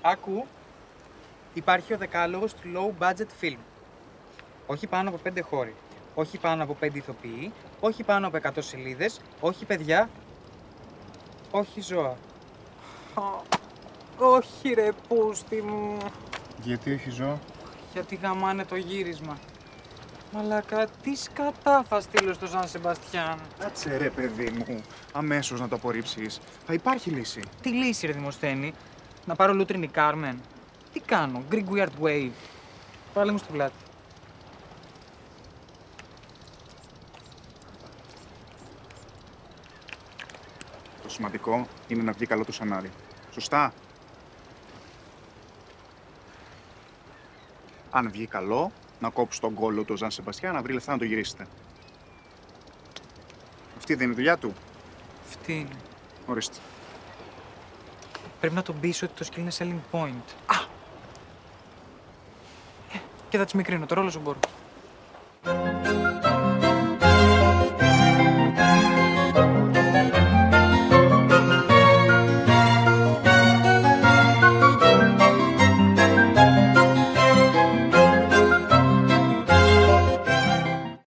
Άκου, υπάρχει ο δεκάλογος του low budget film. Όχι πάνω από 5 χώροι, όχι πάνω από 5 ηθοποιοί, όχι πάνω από 100 σελίδες, όχι παιδιά, όχι ζώα. Όχι ρε πούστη μου. Γιατί όχι ζώα? Γιατί γαμάνε το γύρισμα. Μαλάκα, τι σκατά θα στείλω στο Σαν Σεμπαστιάν. Κάτσε ρε παιδί μου, αμέσως να το απορρίψεις. Θα υπάρχει λύση. Τι λύση ρε Δημοσθένη, να πάρω λούτρινη Κάρμεν. Τι κάνω, Greek Weird Wave. Βάλε μου στο πλάτη. Το σημαντικό είναι να βγει καλό το σενάριο. Σωστά. Αν βγει καλό, να κόψει τον κόλλο του Ζαν Σεμπαστιάν, να βρει λεφτά να το γυρίσετε. Αυτή δεν είναι η δουλειά του. Αυτή είναι. Ορίστε. Πρέπει να τον πείσω ότι το skill είναι selling point. Και θα τις μικρύνω, το ρόλο σου μπορώ.